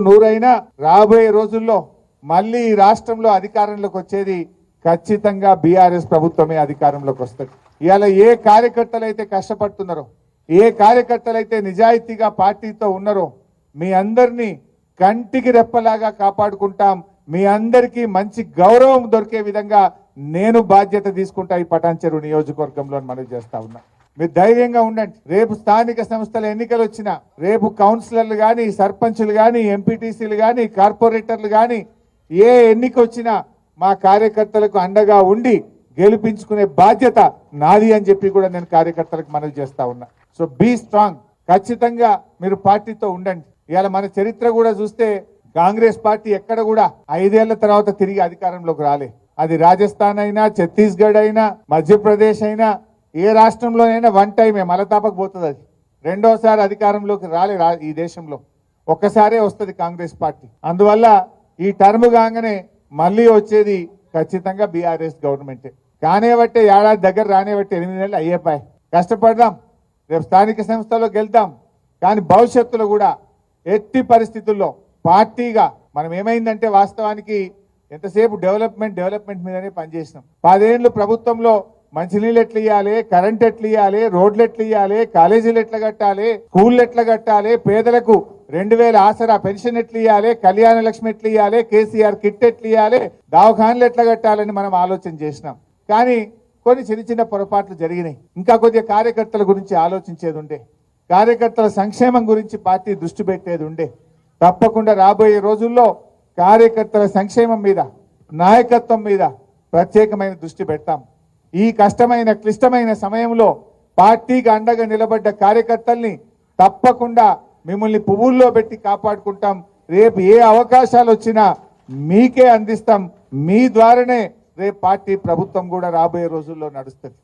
నూరైనా రాబోయే రోజుల్లో మళ్ళీ ఈ రాష్ట్రంలో అధికారంలోకి వచ్చేది ఖచ్చితంగా బీఆర్ఎస్ ప్రభుత్వమే అధికారంలోకి వస్తుంది. ఇవాళ ఏ కార్యకర్తలు అయితే కష్టపడుతున్నారో, ఏ కార్యకర్తలు అయితే నిజాయితీగా పార్టీతో ఉన్నారో మీ అందరినీ కంటికి రెప్పలాగా కాపాడుకుంటాం. మీ అందరికీ మంచి గౌరవం దొరికే విధంగా నేను బాధ్యత తీసుకుంటా ఈ పటాన్చెరు నియోజకవర్గంలో మనవి చేస్తా ఉన్నా. మీరు ధైర్యంగా ఉండండి. రేపు స్థానిక సంస్థల ఎన్నికలు వచ్చినా, రేపు కౌన్సిలర్లు కానీ, సర్పంచులు కానీ, ఎంపీటీసీలు కానీ, కార్పొరేటర్లు కానీ ఏ ఎన్నిక వచ్చినా మా కార్యకర్తలకు అండగా ఉండి గెలిపించుకునే బాధ్యత నాది అని చెప్పి కూడా నేను కార్యకర్తలకు మనవి చేస్తా ఉన్నా. So be strong. ఖచ్చితంగా మీరు పార్టీతో ఉండండి. ఇవాళ మన చరిత్ర కూడా చూస్తే కాంగ్రెస్ పార్టీ ఎక్కడ కూడా 5 ఏళ్ల తర్వాత తిరిగి అధికారంలోకి రాలే. అది రాజస్థాన్ అయినా, ఛత్తీస్గఢ్ అయినా, మధ్యప్రదేశ్ అయినా, ఏ రాష్ట్రంలోనైనా వన్ టైమే మలతాపకు పోతుంది. అది రెండోసారి అధికారంలోకి రాలే ఈ దేశంలో. ఒక్కసారే వస్తుంది కాంగ్రెస్ పార్టీ. అందువల్ల ఈ టర్మ్ కాగానే మళ్ళీ వచ్చేది ఖచ్చితంగా బీఆర్ఎస్ గవర్నమెంటే. కానేబట్టే ఏడాది దగ్గర రానేబట్టే 8 నెలలు అయ్యేపాయి. కష్టపడదాం, రేపు స్థానిక సంస్థలో గెలుద్దాం. కానీ భవిష్యత్తులో కూడా ఎట్టి పరిస్థితుల్లో పార్టీగా మనం ఏమైందంటే వాస్తవానికి ఎంతసేపు డెవలప్మెంట్ మీదనే పనిచేసినాం. 10 ఏళ్ళు ప్రభుత్వంలో మంచినీళ్ళు ఎట్లా ఇవ్వాలి, కరెంట్ ఎట్లా ఇవ్వాలి, రోడ్లు ఎట్లా ఇవ్వాలి, కాలేజీలు ఎట్లా కట్టాలి, స్కూళ్ళు ఎట్లా కట్టాలి, పేదలకు 2000 ఆసరా పెన్షన్ ఎట్లా ఇవ్వాలి, కళ్యాణ లక్ష్మి ఎట్లా ఇవ్వాలి, కేసీఆర్ కిట్ ఎట్లా ఇవ్వాలి, దవాఖాన్లు ఎట్లా కట్టాలని మనం ఆలోచన చేసినాం. కానీ కొన్ని చిన్న పొరపాట్లు జరిగినాయి. ఇంకా కొద్దిగా కార్యకర్తల గురించి ఆలోచించేది ఉండే, కార్యకర్తల సంక్షేమం గురించి పార్టీ దృష్టి పెట్టేది ఉండే. తప్పకుండా రాబోయే రోజుల్లో కార్యకర్తల సంక్షేమం మీద, నాయకత్వం మీద ప్రత్యేకమైన దృష్టి పెడతాం. ఈ కష్టమైన క్లిష్టమైన సమయంలో పార్టీకి అండగా నిలబడ్డ కార్యకర్తల్ని తప్పకుండా మిమ్మల్ని పువ్వుల్లో పెట్టి కాపాడుకుంటాం. రేపు ఏ అవకాశాలు వచ్చినా మీకే అందిస్తాం. మీ ద్వారానే రేపు పార్టీ ప్రభుత్వం కూడా రాబోయే రోజుల్లో నడుస్తుంది.